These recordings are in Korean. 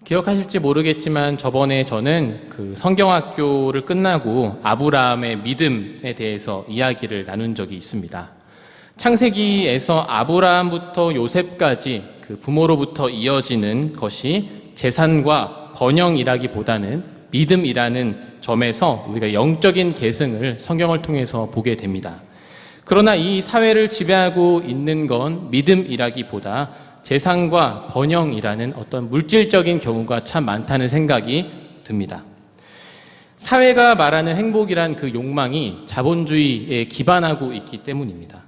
기억하실지 모르겠지만 저번에 저는 그 성경학교를 끝나고 아브라함의 믿음에 대해서 이야기를 나눈 적이 있습니다. 창세기에서 아브라함부터 요셉까지 그 부모로부터 이어지는 것이 재산과 번영이라기보다는 믿음이라는 점에서 우리가 영적인 계승을 성경을 통해서 보게 됩니다. 그러나 이 사회를 지배하고 있는 건 믿음이라기보다 재산과 번영이라는 어떤 물질적인 경우가 참 많다는 생각이 듭니다. 사회가 말하는 행복이란 그 욕망이 자본주의에 기반하고 있기 때문입니다.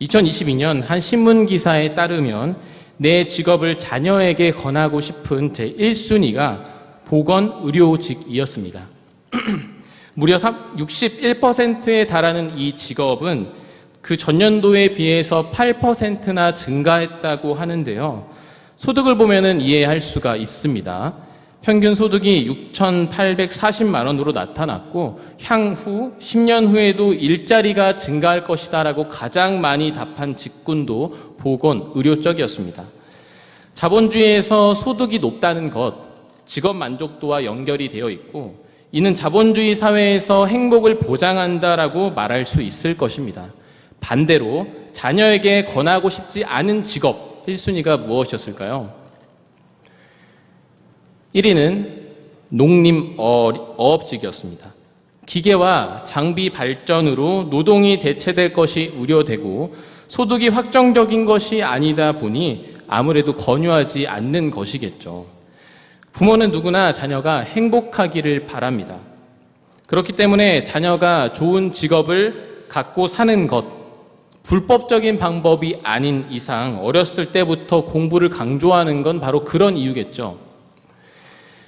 2022년 한 신문 기사에 따르면 내 직업을 자녀에게 권하고 싶은 제 1순위가 보건의료직이었습니다. 무려 61%에 달하는 이 직업은 그 전년도에 비해서 8%나 증가했다고 하는데요. 소득을 보면은 이해할 수가 있습니다. 평균 소득이 6,840만 원으로 나타났고 향후 10년 후에도 일자리가 증가할 것이다라고 가장 많이 답한 직군도 보건, 의료 쪽이었습니다. 자본주의에서 소득이 높다는 것, 직업 만족도와 연결이 되어 있고 이는 자본주의 사회에서 행복을 보장한다라고 말할 수 있을 것입니다. 반대로 자녀에게 권하고 싶지 않은 직업 1순위가 무엇이었을까요? 1위는 농림어업직이었습니다. 기계와 장비 발전으로 노동이 대체될 것이 우려되고 소득이 확정적인 것이 아니다 보니 아무래도 권유하지 않는 것이겠죠. 부모는 누구나 자녀가 행복하기를 바랍니다. 그렇기 때문에 자녀가 좋은 직업을 갖고 사는 것, 불법적인 방법이 아닌 이상 어렸을 때부터 공부를 강조하는 건 바로 그런 이유겠죠.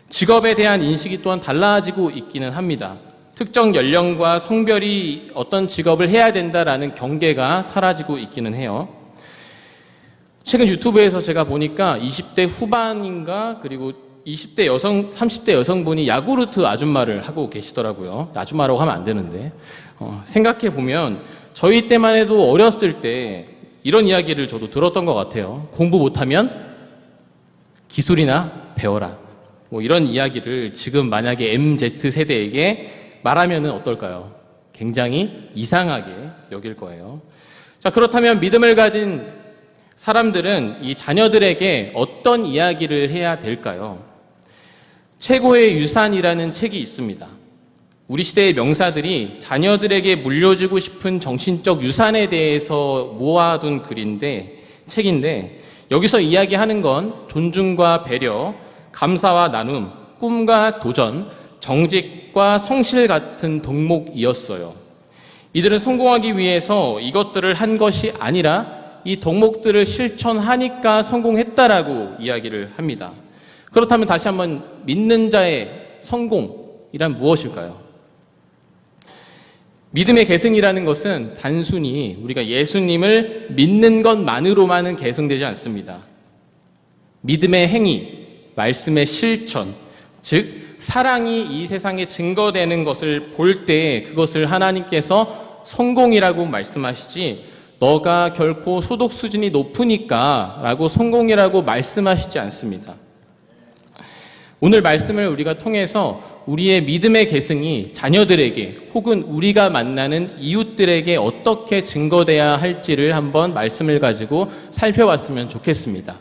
직업에 대한 인식이 또한 달라지고 있기는 합니다. 특정 연령과 성별이 어떤 직업을 해야 된다라는 경계가 사라지고 있기는 해요. 최근 유튜브에서 제가 보니까 20대 후반인가 그리고 20대 여성, 30대 여성분이 야구르트 아줌마를 하고 계시더라고요. 아줌마라고 하면 안 되는데 생각해보면 저희 때만 해도 어렸을 때 이런 이야기를 저도 들었던 것 같아요. 공부 못하면 기술이나 배워라. 뭐 이런 이야기를 지금 만약에 MZ세대에게 말하면 어떨까요? 굉장히 이상하게 여길 거예요. 자, 그렇다면 믿음을 가진 사람들은 이 자녀들에게 어떤 이야기를 해야 될까요? 최고의 유산이라는 책이 있습니다. 우리 시대의 명사들이 자녀들에게 물려주고 싶은 정신적 유산에 대해서 모아둔 책인데 여기서 이야기하는 건 존중과 배려, 감사와 나눔, 꿈과 도전, 정직과 성실 같은 덕목이었어요. 이들은 성공하기 위해서 이것들을 한 것이 아니라 이 덕목들을 실천하니까 성공했다라고 이야기를 합니다. 그렇다면 다시 한번 믿는 자의 성공이란 무엇일까요? 믿음의 계승이라는 것은 단순히 우리가 예수님을 믿는 것만으로만은 계승되지 않습니다. 믿음의 행위, 말씀의 실천, 즉 사랑이 이 세상에 증거되는 것을 볼 때 그것을 하나님께서 성공이라고 말씀하시지 너가 결코 소득 수준이 높으니까 라고 성공이라고 말씀하시지 않습니다. 오늘 말씀을 우리가 통해서 우리의 믿음의 계승이 자녀들에게 혹은 우리가 만나는 이웃들에게 어떻게 증거돼야 할지를 한번 말씀을 가지고 살펴봤으면 좋겠습니다.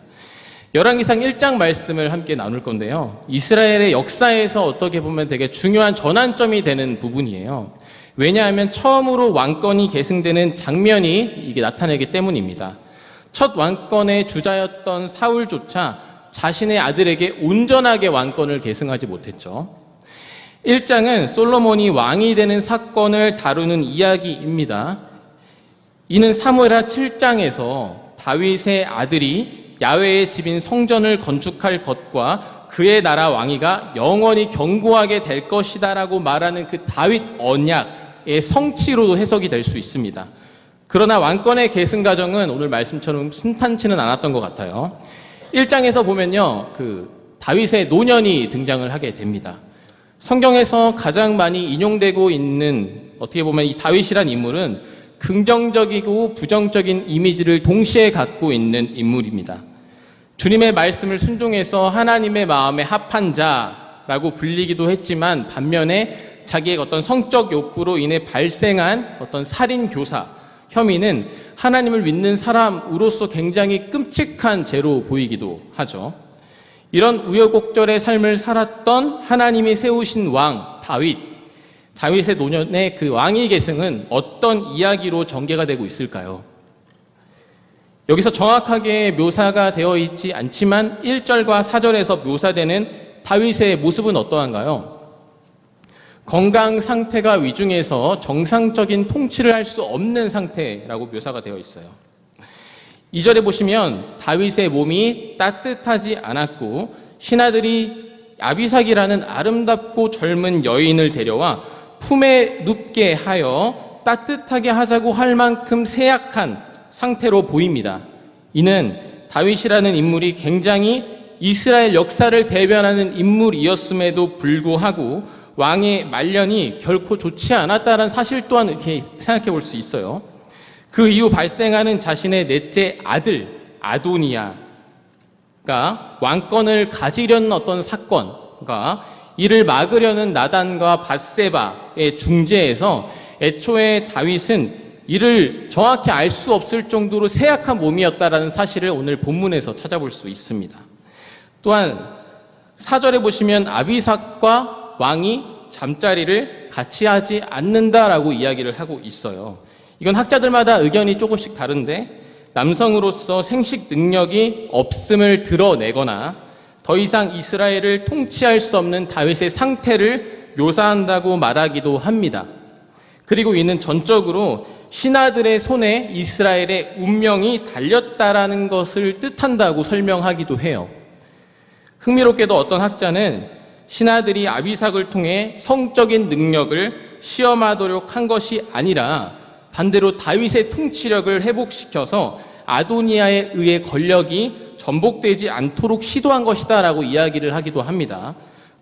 열왕기상 1장 말씀을 함께 나눌 건데요. 이스라엘의 역사에서 어떻게 보면 되게 중요한 전환점이 되는 부분이에요. 왜냐하면 처음으로 왕권이 계승되는 장면이 이게 나타나기 때문입니다. 첫 왕권의 주자였던 사울조차 자신의 아들에게 온전하게 왕권을 계승하지 못했죠. 1장은 솔로몬이 왕이 되는 사건을 다루는 이야기입니다. 이는 사무엘하 7장에서 다윗의 아들이 야훼의 집인 성전을 건축할 것과 그의 나라 왕위가 영원히 견고하게 될 것이다라고 말하는 그 다윗 언약의 성취로도 해석이 될 수 있습니다. 그러나 왕권의 계승 과정은 오늘 말씀처럼 순탄치는 않았던 것 같아요. 1장에서 보면요, 그 다윗의 노년이 등장을 하게 됩니다. 성경에서 가장 많이 인용되고 있는 어떻게 보면 이 다윗이란 인물은 긍정적이고 부정적인 이미지를 동시에 갖고 있는 인물입니다. 주님의 말씀을 순종해서 하나님의 마음에 합한 자라고 불리기도 했지만 반면에 자기의 어떤 성적 욕구로 인해 발생한 어떤 살인 교사 혐의는 하나님을 믿는 사람으로서 굉장히 끔찍한 죄로 보이기도 하죠. 이런 우여곡절의 삶을 살았던 하나님이 세우신 왕 다윗의 노년의 그 왕위 계승은 어떤 이야기로 전개가 되고 있을까요? 여기서 정확하게 묘사가 되어 있지 않지만 1절과 4절에서 묘사되는 다윗의 모습은 어떠한가요? 건강 상태가 위중해서 정상적인 통치를 할 수 없는 상태라고 묘사가 되어 있어요. 2절에 보시면 다윗의 몸이 따뜻하지 않았고 신하들이 아비삭이라는 아름답고 젊은 여인을 데려와 품에 눕게 하여 따뜻하게 하자고 할 만큼 쇠약한 상태로 보입니다. 이는 다윗이라는 인물이 굉장히 이스라엘 역사를 대변하는 인물이었음에도 불구하고 왕의 말년이 결코 좋지 않았다는 사실 또한 이렇게 생각해 볼 수 있어요. 그 이후 발생하는 자신의 넷째 아들 아도니아가 왕권을 가지려는 어떤 사건과 이를 막으려는 나단과 밧세바의 중재에서 애초에 다윗은 이를 정확히 알 수 없을 정도로 쇠약한 몸이었다라는 사실을 오늘 본문에서 찾아볼 수 있습니다. 또한 4절에 보시면 아비삭과 왕이 잠자리를 같이 하지 않는다라고 이야기를 하고 있어요. 이건 학자들마다 의견이 조금씩 다른데 남성으로서 생식 능력이 없음을 드러내거나 더 이상 이스라엘을 통치할 수 없는 다윗의 상태를 묘사한다고 말하기도 합니다. 그리고 이는 전적으로 신하들의 손에 이스라엘의 운명이 달렸다라는 것을 뜻한다고 설명하기도 해요. 흥미롭게도 어떤 학자는 신하들이 아비삭을 통해 성적인 능력을 시험하도록 한 것이 아니라 반대로 다윗의 통치력을 회복시켜서 아도니아에 의해 권력이 전복되지 않도록 시도한 것이다라고 이야기를 하기도 합니다.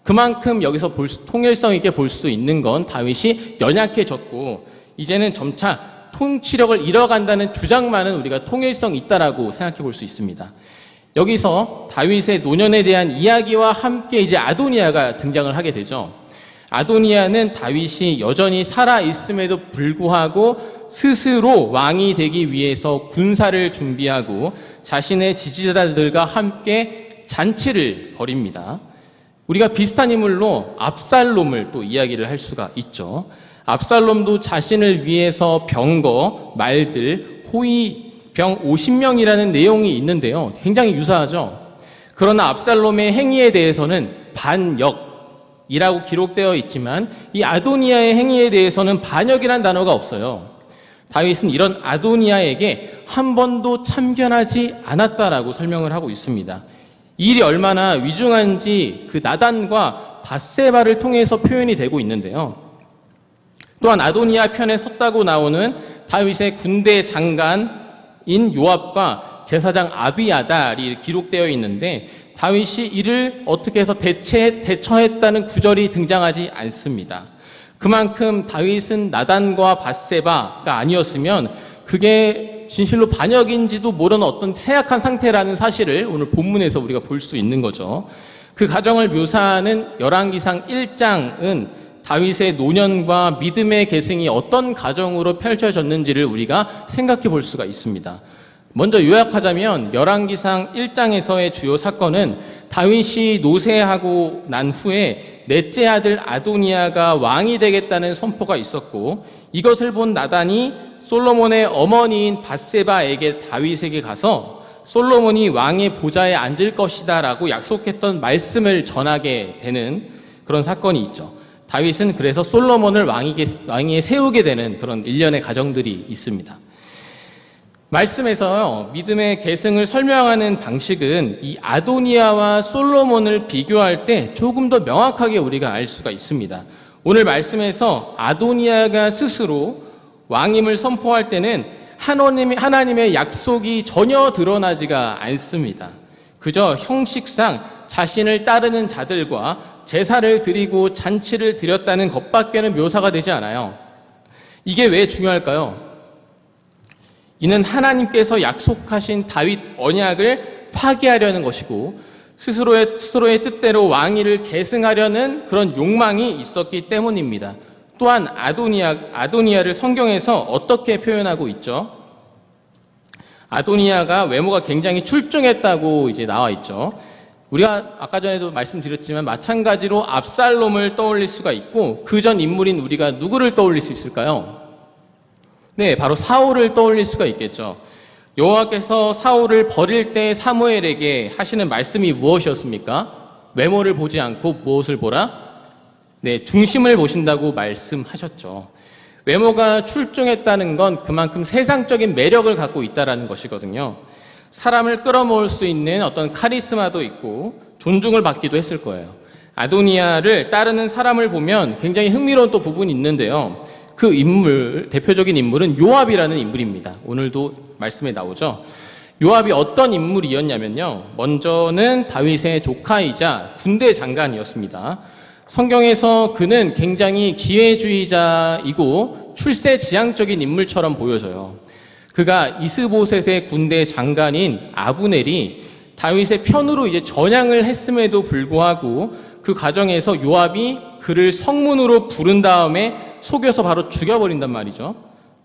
그만큼 여기서 통일성 있게 볼 수 있는 건 다윗이 연약해졌고 이제는 점차 통치력을 잃어간다는 주장만은 우리가 통일성 있다라고 생각해 볼 수 있습니다. 여기서 다윗의 노년에 대한 이야기와 함께 이제 아도니아가 등장을 하게 되죠. 아도니아는 다윗이 여전히 살아있음에도 불구하고 스스로 왕이 되기 위해서 군사를 준비하고 자신의 지지자들과 함께 잔치를 벌입니다. 우리가 비슷한 인물로 압살롬을 또 이야기를 할 수가 있죠. 압살롬도 자신을 위해서 병거, 말들, 호위병 50명이라는 내용이 있는데요. 굉장히 유사하죠. 그러나 압살롬의 행위에 대해서는 반역이라고 기록되어 있지만 이 아도니아의 행위에 대해서는 반역이란 단어가 없어요. 다윗은 이런 아도니아에게 한 번도 참견하지 않았다라고 설명을 하고 있습니다. 이 일이 얼마나 위중한지 그 나단과 밧세바를 통해서 표현이 되고 있는데요. 또한 아도니아 편에 섰다고 나오는 다윗의 군대 장관인 요압과 제사장 아비아달이 기록되어 있는데 다윗이 이를 어떻게 해서 대처했다는 구절이 등장하지 않습니다. 그만큼 다윗은 나단과 밧세바가 아니었으면 그게 진실로 반역인지도 모르는 어떤 쇠약한 상태라는 사실을 오늘 본문에서 우리가 볼 수 있는 거죠. 그 가정을 묘사하는 열왕기상 1장은 다윗의 노년과 믿음의 계승이 어떤 가정으로 펼쳐졌는지를 우리가 생각해 볼 수가 있습니다. 먼저 요약하자면 열왕기상 1장에서의 주요 사건은 다윗이 노쇠하고 난 후에 넷째 아들 아도니아가 왕이 되겠다는 선포가 있었고 이것을 본 나단이 솔로몬의 어머니인 밧세바에게 다윗에게 가서 솔로몬이 왕의 보좌에 앉을 것이다 라고 약속했던 말씀을 전하게 되는 그런 사건이 있죠. 다윗은 그래서 솔로몬을 왕위에 세우게 되는 그런 일련의 과정들이 있습니다. 말씀에서 믿음의 계승을 설명하는 방식은 이 아도니아와 솔로몬을 비교할 때 조금 더 명확하게 우리가 알 수가 있습니다. 오늘 말씀에서 아도니아가 스스로 왕임을 선포할 때는 하나님의 약속이 전혀 드러나지가 않습니다. 그저 형식상 자신을 따르는 자들과 제사를 드리고 잔치를 드렸다는 것밖에는 묘사가 되지 않아요. 이게 왜 중요할까요? 이는 하나님께서 약속하신 다윗 언약을 파괴하려는 것이고 스스로의 뜻대로 왕위를 계승하려는 그런 욕망이 있었기 때문입니다. 또한 아도니아를 성경에서 어떻게 표현하고 있죠? 아도니아가 외모가 굉장히 출중했다고 이제 나와 있죠. 우리가 아까 전에도 말씀드렸지만 마찬가지로 압살롬을 떠올릴 수가 있고 그 전 인물인 우리가 누구를 떠올릴 수 있을까요? 네, 바로 사울을 떠올릴 수가 있겠죠. 여호와께서 사울을 버릴 때 사무엘에게 하시는 말씀이 무엇이었습니까? 외모를 보지 않고 무엇을 보라? 네, 중심을 보신다고 말씀하셨죠. 외모가 출중했다는 건 그만큼 세상적인 매력을 갖고 있다는 것이거든요. 사람을 끌어모을 수 있는 어떤 카리스마도 있고 존중을 받기도 했을 거예요. 아도니아를 따르는 사람을 보면 굉장히 흥미로운 또 부분이 있는데요. 그 인물, 대표적인 인물은 요압이라는 인물입니다. 오늘도 말씀에 나오죠. 요압이 어떤 인물이었냐면요. 먼저는 다윗의 조카이자 군대 장관이었습니다. 성경에서 그는 굉장히 기회주의자이고 출세지향적인 인물처럼 보여져요. 그가 이스보셋의 군대 장관인 아브넬이 다윗의 편으로 이제 전향을 했음에도 불구하고 그 과정에서 요압이 그를 성문으로 부른 다음에 속여서 바로 죽여버린단 말이죠.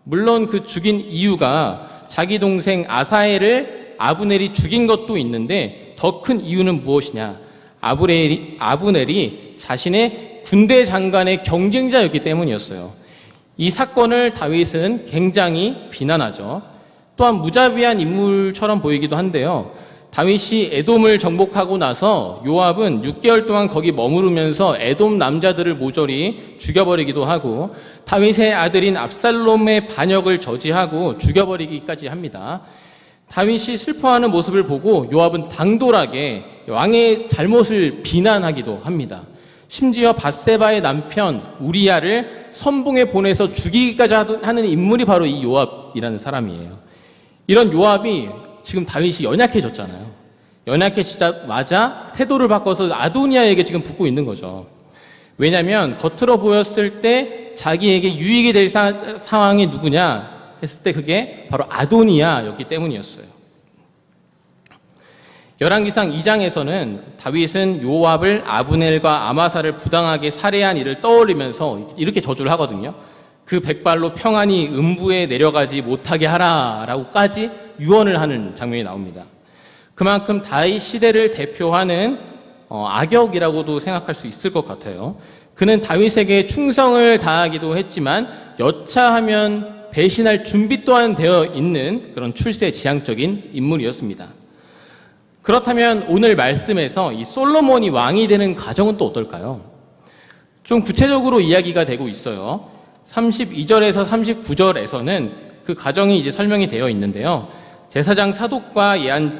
물론 그 죽인 이유가 자기 동생 아사엘을 아브넬이 죽인 것도 있는데 더 큰 이유는 무엇이냐? 아브넬이 자신의 군대 장관의 경쟁자였기 때문이었어요. 이 사건을 다윗은 굉장히 비난하죠. 또한 무자비한 인물처럼 보이기도 한데요. 다윗이 에돔을 정복하고 나서 요압은 6개월 동안 거기 머무르면서 에돔 남자들을 모조리 죽여버리기도 하고 다윗의 아들인 압살롬의 반역을 저지하고 죽여버리기까지 합니다. 다윗이 슬퍼하는 모습을 보고 요압은 당돌하게 왕의 잘못을 비난하기도 합니다. 심지어 밧세바의 남편 우리야를 선봉에 보내서 죽이기까지 하는 인물이 바로 이 요압이라는 사람이에요. 이런 요압이 지금 다윗이 연약해졌잖아요. 연약해지자마자 태도를 바꿔서 아도니아에게 지금 붙고 있는 거죠. 왜냐하면 겉으로 보였을 때 자기에게 유익이 될 상황이 누구냐 했을 때 그게 바로 아도니아였기 때문이었어요. 열왕기상 2장에서는 다윗은 요압을 아브넬과 아마사를 부당하게 살해한 일을 떠올리면서 이렇게 저주를 하거든요. 그 백발로 평안히 음부에 내려가지 못하게 하라라고까지 유언을 하는 장면이 나옵니다. 그만큼 다윗 시대를 대표하는 악역이라고도 생각할 수 있을 것 같아요. 그는 다윗에게 충성을 다하기도 했지만 여차하면 배신할 준비 또한 되어 있는 그런 출세지향적인 인물이었습니다. 그렇다면 오늘 말씀에서 이 솔로몬이 왕이 되는 과정은 또 어떨까요? 좀 구체적으로 이야기가 되고 있어요. 32절에서 39절에서는 그 과정이 이제 설명이 되어 있는데요. 제사장 사독과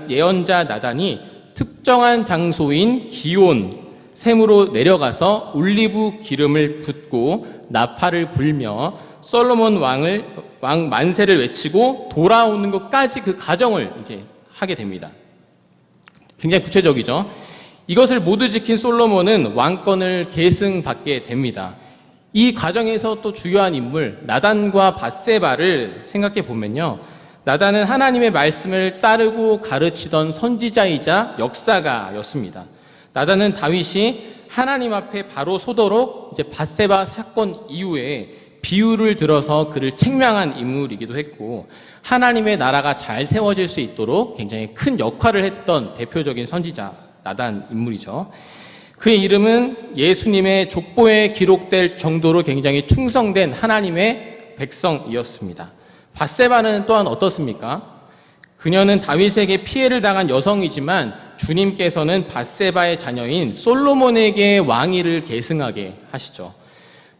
예언자 나단이 특정한 장소인 기온 샘으로 내려가서 올리브 기름을 붓고 나팔을 불며 솔로몬 왕 만세를 외치고 돌아오는 것까지 그 과정을 이제 하게 됩니다. 굉장히 구체적이죠. 이것을 모두 지킨 솔로몬은 왕권을 계승받게 됩니다. 이 과정에서 또 중요한 인물 나단과 밧세바를 생각해 보면요. 나단은 하나님의 말씀을 따르고 가르치던 선지자이자 역사가였습니다. 나단은 다윗이 하나님 앞에 바로 서도록 이제 밧세바 사건 이후에 비유를 들어서 그를 책망한 인물이기도 했고 하나님의 나라가 잘 세워질 수 있도록 굉장히 큰 역할을 했던 대표적인 선지자 나단 인물이죠. 그의 이름은 예수님의 족보에 기록될 정도로 굉장히 충성된 하나님의 백성이었습니다. 밧세바는 또한 어떻습니까? 그녀는 다윗에게 피해를 당한 여성이지만 주님께서는 밧세바의 자녀인 솔로몬에게 왕위를 계승하게 하시죠.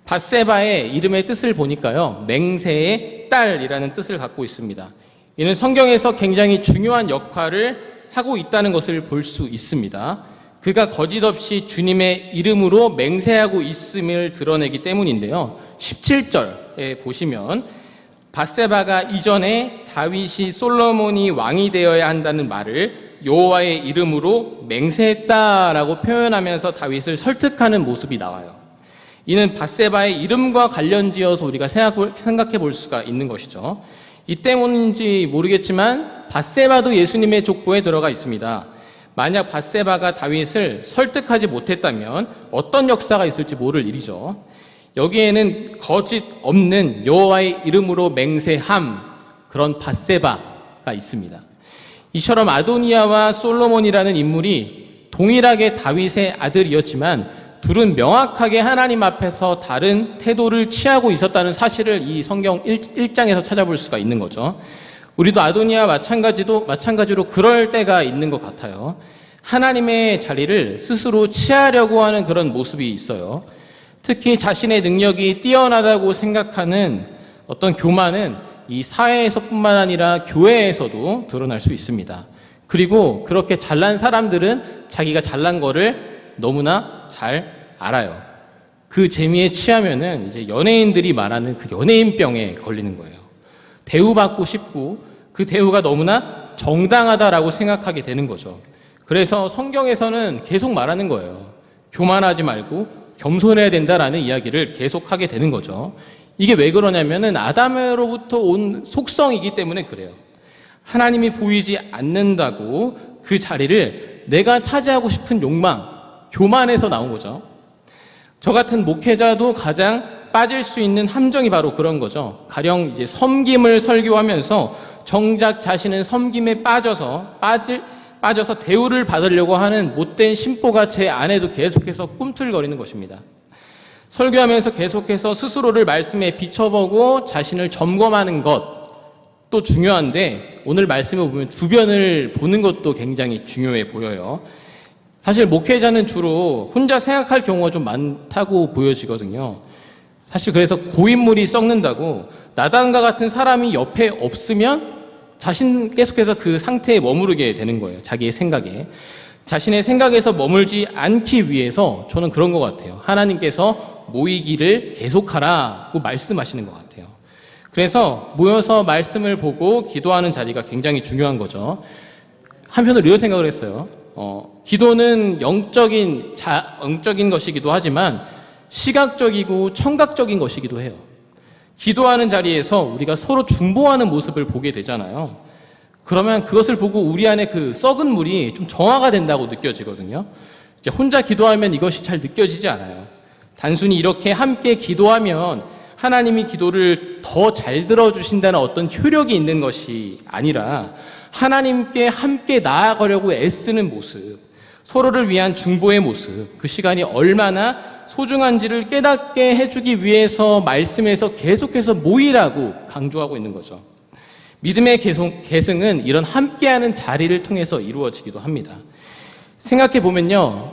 밧세바의 이름의 뜻을 보니까요, 맹세의 딸이라는 뜻을 갖고 있습니다. 이는 성경에서 굉장히 중요한 역할을 하고 있다는 것을 볼 수 있습니다. 그가 거짓없이 주님의 이름으로 맹세하고 있음을 드러내기 때문인데요. 17절에 보시면 밧세바가 이전에 다윗이 솔로몬이 왕이 되어야 한다는 말을 여호와의 이름으로 맹세했다라고 표현하면서 다윗을 설득하는 모습이 나와요. 이는 밧세바의 이름과 관련지어서 우리가 생각해 볼 수가 있는 것이죠. 이 때문인지 모르겠지만 밧세바도 예수님의 족보에 들어가 있습니다. 만약 밧세바가 다윗을 설득하지 못했다면 어떤 역사가 있을지 모를 일이죠. 여기에는 거짓 없는 여호와의 이름으로 맹세함, 그런 밧세바가 있습니다. 이처럼 아도니아와 솔로몬이라는 인물이 동일하게 다윗의 아들이었지만 둘은 명확하게 하나님 앞에서 다른 태도를 취하고 있었다는 사실을 이 성경 1장에서 찾아볼 수가 있는 거죠. 우리도 아도니아와 마찬가지로 그럴 때가 있는 것 같아요. 하나님의 자리를 스스로 취하려고 하는 그런 모습이 있어요. 특히 자신의 능력이 뛰어나다고 생각하는 어떤 교만은 이 사회에서뿐만 아니라 교회에서도 드러날 수 있습니다. 그리고 그렇게 잘난 사람들은 자기가 잘난 거를 너무나 잘 알아요. 그 재미에 취하면은 이제 연예인들이 말하는 그 연예인병에 걸리는 거예요. 대우받고 싶고 그 대우가 너무나 정당하다라고 생각하게 되는 거죠. 그래서 성경에서는 계속 말하는 거예요. 교만하지 말고 겸손해야 된다라는 이야기를 계속하게 되는 거죠. 이게 왜 그러냐면은 아담으로부터 온 속성이기 때문에 그래요. 하나님이 보이지 않는다고 그 자리를 내가 차지하고 싶은 욕망, 교만에서 나온 거죠. 저 같은 목회자도 가장 빠질 수 있는 함정이 바로 그런 거죠. 가령 이제 섬김을 설교하면서 정작 자신은 섬김에 빠져서 대우를 받으려고 하는 못된 심보가 제 안에도 계속해서 꿈틀거리는 것입니다. 설교하면서 계속해서 스스로를 말씀에 비춰보고 자신을 점검하는 것도 중요한데 오늘 말씀을 보면 주변을 보는 것도 굉장히 중요해 보여요. 사실 목회자는 주로 혼자 생각할 경우가 좀 많다고 보여지거든요. 사실 그래서 고인물이 썩는다고 나단과 같은 사람이 옆에 없으면 자신 계속해서 그 상태에 머무르게 되는 거예요. 자기의 생각에. 자신의 생각에서 머물지 않기 위해서 저는 그런 것 같아요. 하나님께서 모이기를 계속하라고 말씀하시는 것 같아요. 그래서 모여서 말씀을 보고 기도하는 자리가 굉장히 중요한 거죠. 한편으로 이런 생각을 했어요. 기도는 영적인 것이기도 하지만 시각적이고 청각적인 것이기도 해요. 기도하는 자리에서 우리가 서로 중보하는 모습을 보게 되잖아요. 그러면 그것을 보고 우리 안에 그 썩은 물이 좀 정화가 된다고 느껴지거든요. 이제 혼자 기도하면 이것이 잘 느껴지지 않아요. 단순히 이렇게 함께 기도하면 하나님이 기도를 더 잘 들어주신다는 어떤 효력이 있는 것이 아니라 하나님께 함께 나아가려고 애쓰는 모습, 서로를 위한 중보의 모습, 그 시간이 얼마나 소중한지를 깨닫게 해주기 위해서 말씀에서 계속해서 모이라고 강조하고 있는 거죠. 믿음의 계승은 이런 함께하는 자리를 통해서 이루어지기도 합니다. 생각해 보면요,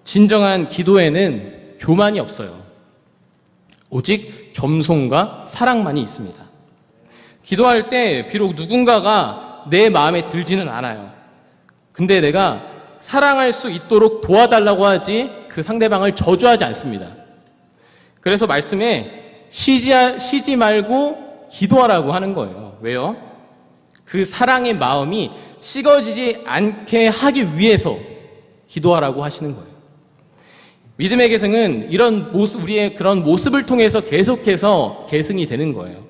진정한 기도에는 교만이 없어요. 오직 겸손과 사랑만이 있습니다. 기도할 때 비록 누군가가 내 마음에 들지는 않아요. 근데 내가 사랑할 수 있도록 도와달라고 하지 그 상대방을 저주하지 않습니다. 그래서 말씀에 쉬지 말고 기도하라고 하는 거예요. 왜요? 그 사랑의 마음이 식어지지 않게 하기 위해서 기도하라고 하시는 거예요. 믿음의 계승은 이런 모습, 우리의 그런 모습을 통해서 계속해서 계승이 되는 거예요.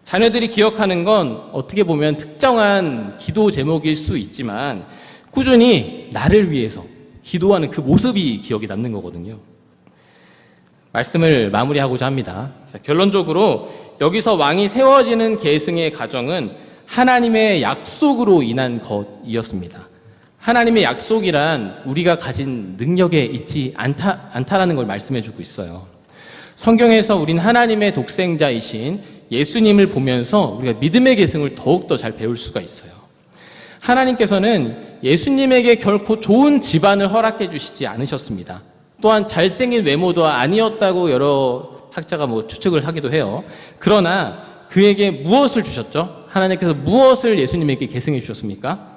자녀들이 기억하는 건 어떻게 보면 특정한 기도 제목일 수 있지만 꾸준히 나를 위해서 기도하는 그 모습이 기억에 남는 거거든요. 말씀을 마무리하고자 합니다. 결론적으로 여기서 왕이 세워지는 계승의 과정은 하나님의 약속으로 인한 것이었습니다. 하나님의 약속이란 우리가 가진 능력에 있지 않다라는 걸 말씀해주고 있어요. 성경에서 우린 하나님의 독생자이신 예수님을 보면서 우리가 믿음의 계승을 더욱더 잘 배울 수가 있어요. 하나님께서는 예수님에게 결코 좋은 집안을 허락해 주시지 않으셨습니다. 또한 잘생긴 외모도 아니었다고 여러 학자가 추측을 하기도 해요. 그러나 그에게 무엇을 주셨죠? 하나님께서 무엇을 예수님에게 계승해 주셨습니까?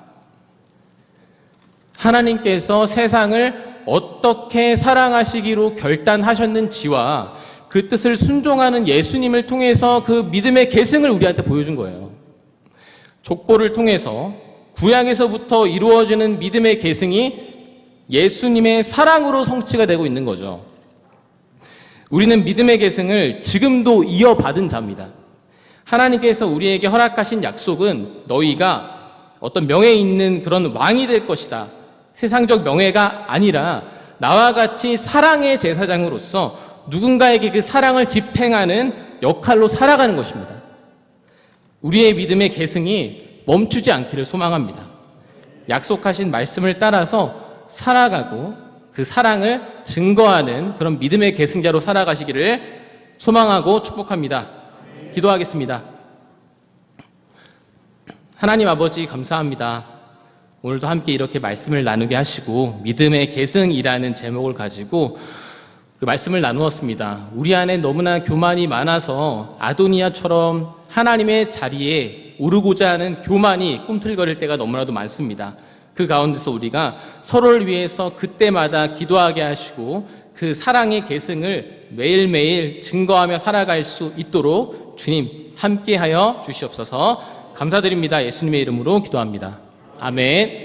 하나님께서 세상을 어떻게 사랑하시기로 결단하셨는지와 그 뜻을 순종하는 예수님을 통해서 그 믿음의 계승을 우리한테 보여준 거예요. 족보를 통해서 구약에서부터 이루어지는 믿음의 계승이 예수님의 사랑으로 성취가 되고 있는 거죠. 우리는 믿음의 계승을 지금도 이어받은 자입니다. 하나님께서 우리에게 허락하신 약속은 너희가 어떤 명예 있는 그런 왕이 될 것이다. 세상적 명예가 아니라 나와 같이 사랑의 제사장으로서 누군가에게 그 사랑을 집행하는 역할로 살아가는 것입니다. 우리의 믿음의 계승이 멈추지 않기를 소망합니다. 약속하신 말씀을 따라서 살아가고 그 사랑을 증거하는 그런 믿음의 계승자로 살아가시기를 소망하고 축복합니다. 기도하겠습니다. 하나님 아버지 감사합니다. 오늘도 함께 이렇게 말씀을 나누게 하시고 믿음의 계승이라는 제목을 가지고 그 말씀을 나누었습니다. 우리 안에 너무나 교만이 많아서 아도니아처럼 하나님의 자리에 오르고자 하는 교만이 꿈틀거릴 때가 너무나도 많습니다. 그 가운데서 우리가 서로를 위해서 그때마다 기도하게 하시고 그 사랑의 계승을 매일매일 증거하며 살아갈 수 있도록 주님 함께하여 주시옵소서. 감사드립니다. 예수님의 이름으로 기도합니다. 아멘.